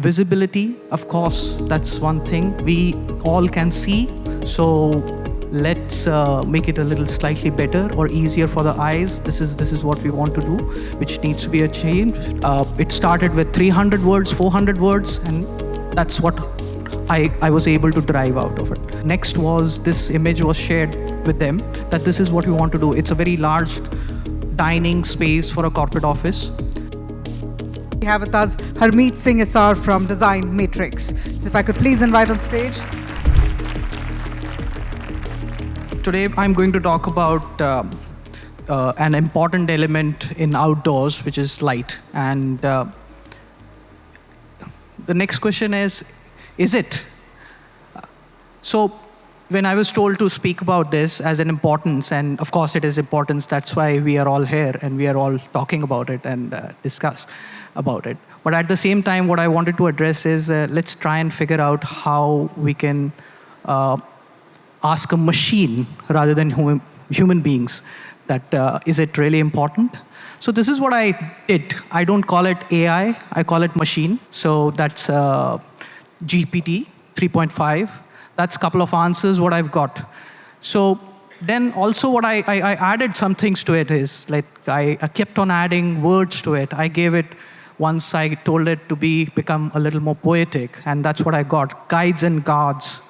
Visibility, of course, that's one thing we all can see. So let's make it a little slightly better or easier for the eyes. This is what we want to do, which needs to be a change. It started with 300 words, 400 words, and that's what I was able to derive out of it. Next was this image was shared with them that this is what we want to do. It's a very large dining space for a corporate office. We have with us Harmeet Singh SR from Design Matrix. So if I could please invite on stage. Today I'm going to talk about an important element in outdoors, which is light. And the next question is it? So when I was told to speak about this as an importance, and of course it is importance, that's why we are all here and we are all talking about it and discuss about it. But at the same time, what I wanted to address is let's try and figure out how we can ask a machine rather than human beings that is it really important? So this is what I did. I don't call it AI, I call it machine. So that's GPT 3.5. That's a couple of answers what I've got. So then also what I added some things to it is like I kept on adding words to it. I gave it, once I told it to become a little more poetic, and that's what I got. Guides and guards,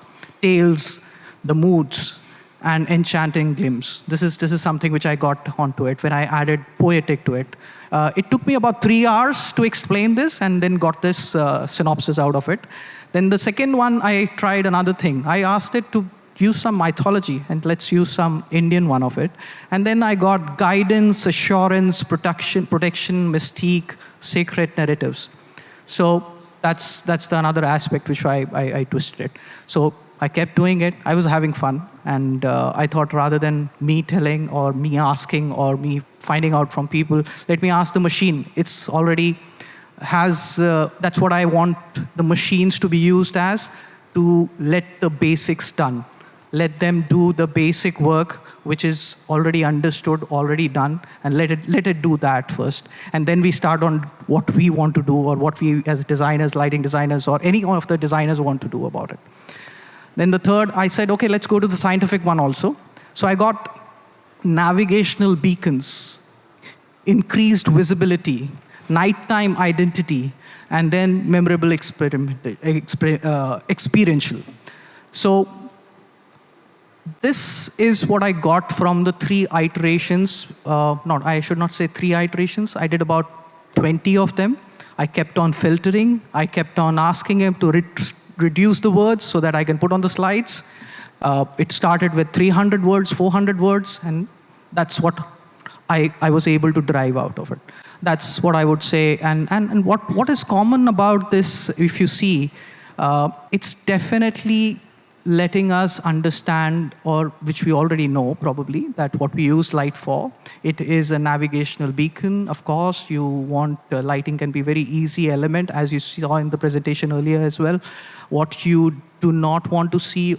tales, the moods, and enchanting glimpse. This is something which I got onto it when I added poetic to it. It took me about 3 hours to explain this and then got this synopsis out of it. Then the second one, I tried another thing. I asked it to use some mythology, and let's use some Indian one of it. And then I got guidance, assurance, protection, mystique, sacred narratives. So that's the another aspect which I twisted it. So I kept doing it. I was having fun. And I thought rather than me telling or me asking or me finding out from people, let me ask the machine. It's already has, that's what I want the machines to be used as, to let the basics done. Let them do the basic work, which is already understood, already done, and let it do that first. And then we start on what we want to do or what we as designers, lighting designers, or any one of the designers want to do about it. Then the third, I said, okay, let's go to the scientific one also. So I got navigational beacons, increased visibility, nighttime identity, and then memorable experiential. So this is what I got from the 3 iterations. I should not say 3 iterations. I did about 20 of them. I kept on filtering. I kept on asking him to reduce the words so that I can put on the slides. It started with 300 words, 400 words, and that's what I was able to derive out of it. That's what I would say. And what is common about this, if you see, it's definitely letting us understand, or which we already know probably, that what we use light for. It is a navigational beacon. Of course, you want lighting can be very easy element, as you saw in the presentation earlier as well. What you do not want to see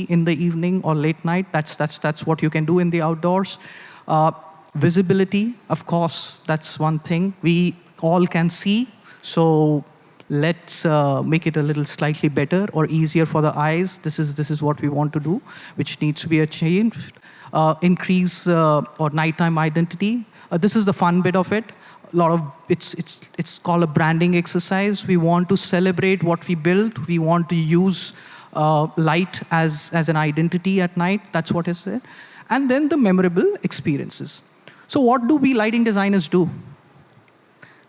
in the evening or late night, that's what you can do in the outdoors. Visibility, of course, that's one thing we all can see. So let's make it a little slightly better or easier for the eyes. This is what we want to do, which needs to be a change. Increase or nighttime identity. This is the fun bit of it. It's called a branding exercise. We want to celebrate what we built. We want to use light as an identity at night. That's what is it. And then the memorable experiences. So what do we lighting designers do?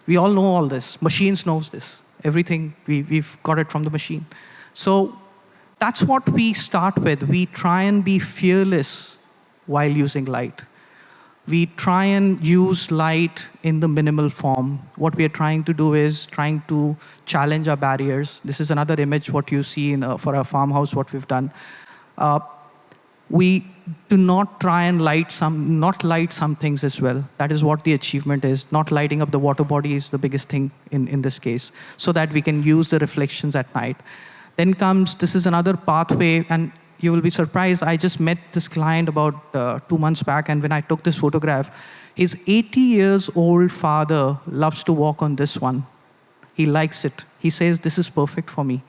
We all know all this. Machines knows this. Everything, we've got it from the machine. So that's what we start with. We try and be fearless while using light. We try and use light in the minimal form. What we are trying to do is trying to challenge our barriers. This is another image what you see for our farmhouse, what we've done. We do not try and not light some things as well. That is what the achievement is. Not lighting up the water body is the biggest thing in this case, so that we can use the reflections at night. Then comes, this is another pathway, and you will be surprised, I just met this client about 2 months back, and when I took this photograph, his 80 years old father loves to walk on this one. He likes it. He says, this is perfect for me.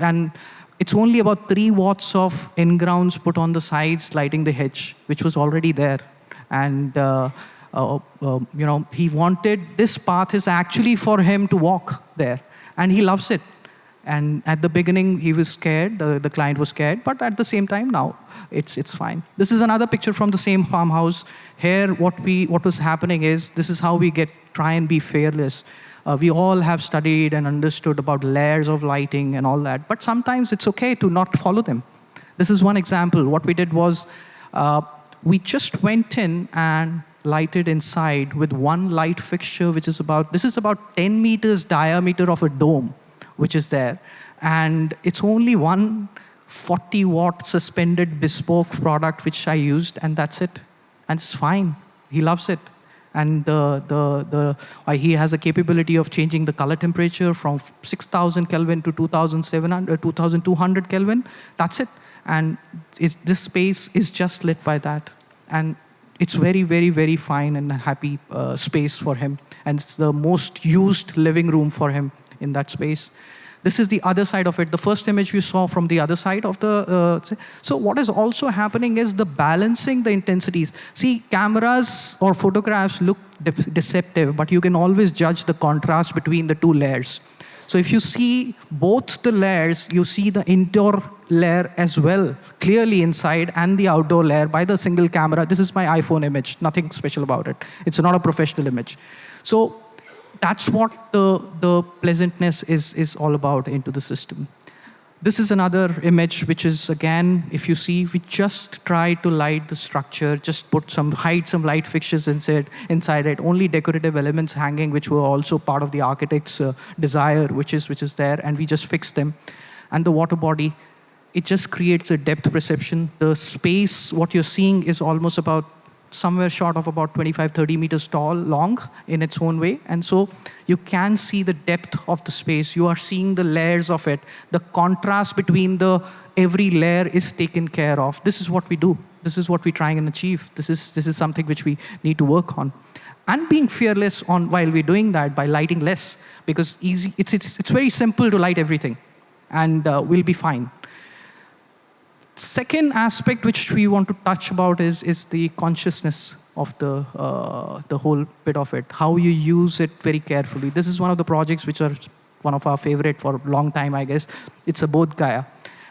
And it's only about 3 watts of in-grounds put on the sides, lighting the hedge, which was already there. And he wanted, this path is actually for him to walk there. And he loves it. And at the beginning, he was scared, the client was scared, but at the same time, now it's fine. This is another picture from the same farmhouse. Here, what was happening is, this is how we try and be fearless. We all have studied and understood about layers of lighting and all that, but sometimes it's okay to not follow them. This is one example. What we did was, we just went in and lighted inside with one light fixture, which is this is about 10 meters diameter of a dome, which is there. And it's only one 40-watt suspended bespoke product which I used, and that's it. And it's fine. He loves it. And he has a capability of changing the color temperature from 6,000 Kelvin to 2,200 Kelvin. That's it. And this space is just lit by that. And it's very, very, very fine and a happy space for him. And it's the most used living room for him in that space. This is the other side of it. The first image we saw from the other side of the... so what is also happening is the balancing the intensities. See, cameras or photographs look deceptive, but you can always judge the contrast between the 2 layers. So if you see both the layers, you see the indoor layer as well, clearly inside, and the outdoor layer by the single camera. This is my iPhone image, nothing special about it. It's not a professional image. So that's what the pleasantness is all about into the system. This is another image, which is, again, if you see, we just try to light the structure, just hide some light fixtures inside it, only decorative elements hanging, which were also part of the architect's desire, which is there, and we just fixed them. And the water body, it just creates a depth perception. The space, what you're seeing is almost about somewhere short of about 25, 30 meters long in its own way. And so you can see the depth of the space. You are seeing the layers of it. The contrast between every layer is taken care of. This is what we do. This is what we try and achieve. This is something which we need to work on. And being fearless while we're doing that by lighting less, because it's very simple to light everything, and we'll be fine. Second aspect which we want to touch about is the consciousness of the whole bit of it, how you use it very carefully. This is one of the projects which are one of our favorite for a long time, I guess. It's a Bodh Gaya.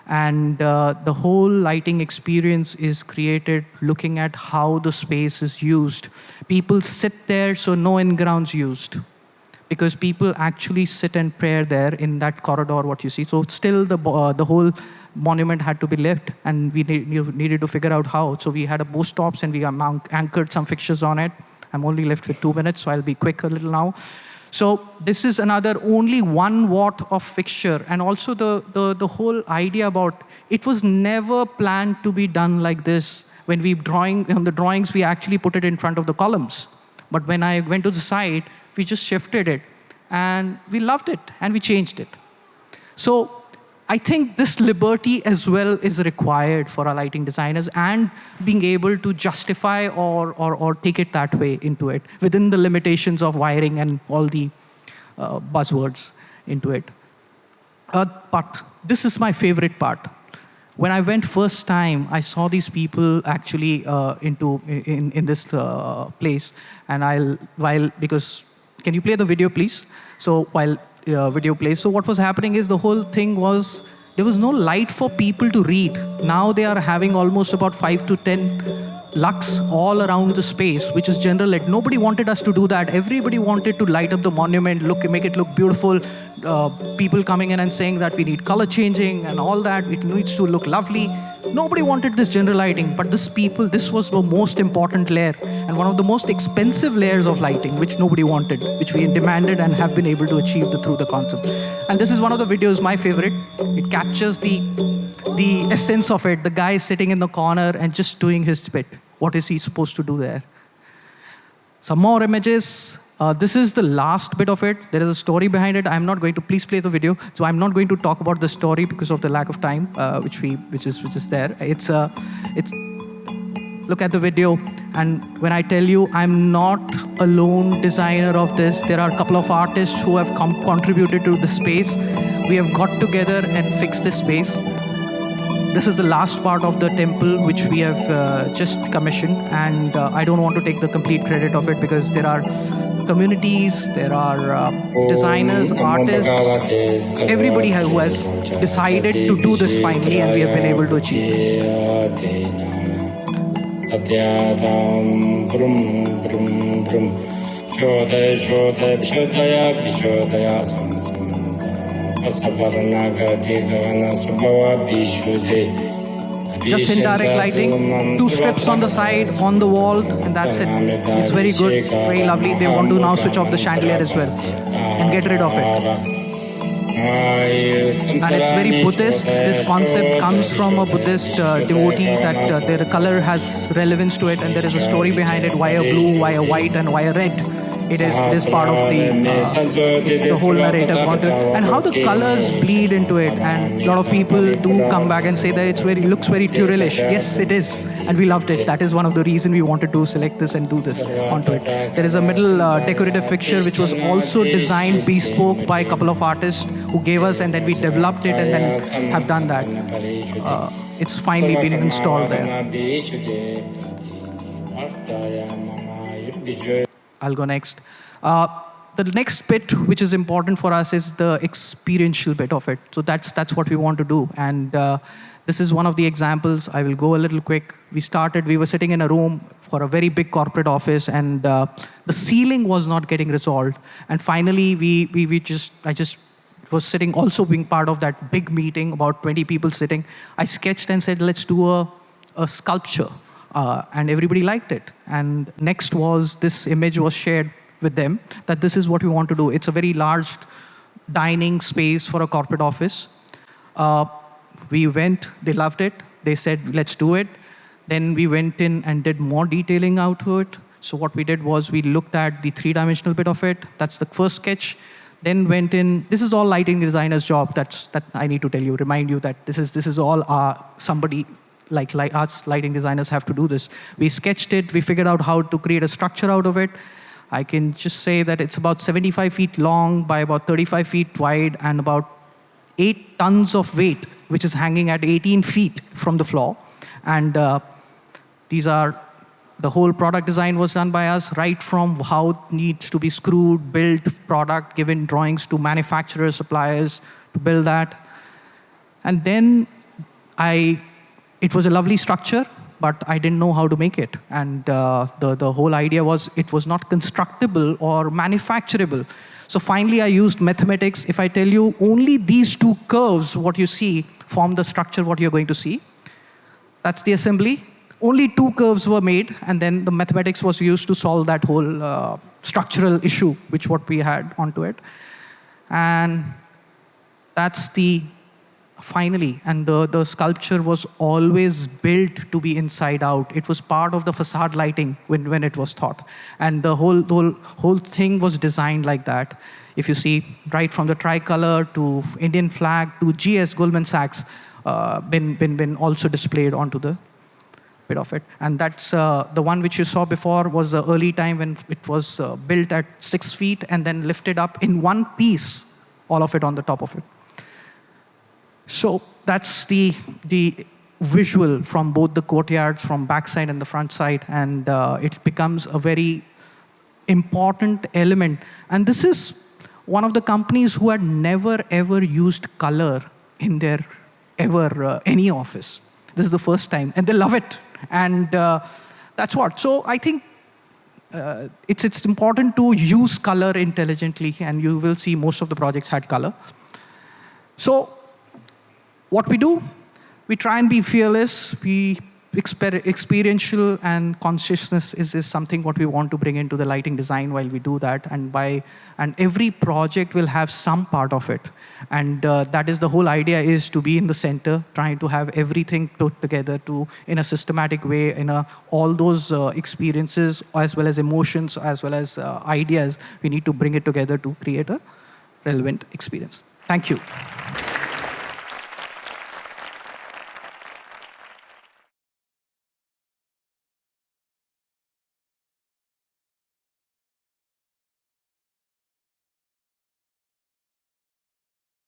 And the whole lighting experience is created looking at how the space is used. People sit there, so no in-grounds used, because people actually sit and pray there in that corridor, what you see. So still the whole monument had to be left, and we needed to figure out how. So we had a boost stops, and we anchored some fixtures on it. I'm only left with 2 minutes, so I'll be quick a little now. So this is another only 1 watt of fixture. And also the whole idea about, it was never planned to be done like this. When on the drawings, we actually put it in front of the columns. But when I went to the site, we just shifted it, and we loved it, and we changed it. So I think this liberty as well is required for our lighting designers, and being able to justify or take it that way into it within the limitations of wiring and all the buzzwords into it. But this is my favorite part. When I went first time, I saw these people actually in this place, and because can you play the video, please? So while video plays. So what was happening is the whole thing was, there was no light for people to read. Now they are having almost about 5 to 10 lux all around the space, which is general lit. Nobody wanted us to do that. Everybody wanted to light up the monument, make it look beautiful. People coming in and saying that we need color changing and all that. It needs to look lovely. Nobody wanted this general lighting, but this was the most important layer, and one of the most expensive layers of lighting, which nobody wanted, which we demanded and have been able to achieve through the concept. And this is one of the videos, my favorite. It captures the essence of it. The guy is sitting in the corner and just doing his bit. What is he supposed to do there? Some more images. This is the last bit of it. There is a story behind it. I'm not going to, please play the video. So I'm not going to talk about the story because of the lack of time, which is there. It's look at the video. And when I tell you, I'm not a lone designer of this. There are a couple of artists who have contributed to the space. We have got together and fixed this space. This is the last part of the temple which we have just commissioned, and I don't want to take the complete credit of it because there are communities, there are designers, artists, everybody who has decided to do this finally, and we have been able to achieve this. Just indirect lighting, 2 strips on the side, on the wall, and that's it. It's very good, very lovely. They want to now switch off the chandelier as well and get rid of it. And it's very Buddhist. This concept comes from a Buddhist devotee that their color has relevance to it, and there is a story behind it, why a blue, why a white, and why a red. It is part of it's the whole narrative content, and how the colors bleed into it. And a lot of people do come back and say that it looks very Turelish. Yes, it is, and we loved it. That is one of the reasons we wanted to select this and do this onto it. There is a middle decorative fixture which was also designed bespoke by a couple of artists who gave us, and then we developed it and then have done that. It's finally been installed there. I'll go next. The next bit, which is important for us, is the experiential bit of it. So that's what we want to do. And this is one of the examples. I will go a little quick. We were sitting in a room for a very big corporate office, and the ceiling was not getting resolved. And finally, I just was sitting, also being part of that big meeting, about 20 people sitting. I sketched and said, let's do a sculpture. And everybody liked it. And next was this image was shared with them that this is what we want to do. It's a very large dining space for a corporate office. We went, they loved it. They said, let's do it. Then we went in and did more detailing out to it. So what we did was we looked at the 3-dimensional bit of it. That's the first sketch. Then went in, this is all lighting designer's job. That I need to remind you that this is all somebody like us lighting designers have to do this. We sketched it, we figured out how to create a structure out of it. I can just say that it's about 75 feet long by about 35 feet wide and about 8 tons of weight, which is hanging at 18 feet from the floor. And the whole product design was done by us, right from how it needs to be screwed, built, product, given drawings to manufacturers, suppliers to build that. And then it was a lovely structure, but I didn't know how to make it. And the whole idea was it was not constructible or manufacturable. So finally, I used mathematics. If I tell you only these 2 curves, what you see, form the structure, what you're going to see. That's the assembly. Only 2 curves were made, and then the mathematics was used to solve that whole structural issue, what we had onto it. And that's finally, and the sculpture was always built to be inside out. It was part of the facade lighting when it was thought. And the whole thing was designed like that. If you see, right from the tricolor to Indian flag to GS, Goldman Sachs, been also displayed onto the bit of it. And that's the one which you saw before was the early time when it was built at 6 feet and then lifted up in one piece, all of it on the top of it. So that's the visual from both the courtyards, from backside and the front side, and it becomes a very important element. And this is one of the companies who had never ever used color in their any office. This is the first time, and they love it. And that's what. So I think it's important to use color intelligently, and you will see most of the projects had color. So what we do, we try and be fearless. Experiential and consciousness is something what we want to bring into the lighting design while we do that. And every project will have some part of it. And that is the whole idea, is to be in the center, trying to have everything put together in a systematic way, all those experiences as well as emotions as well as ideas. We need to bring it together to create a relevant experience. Thank you.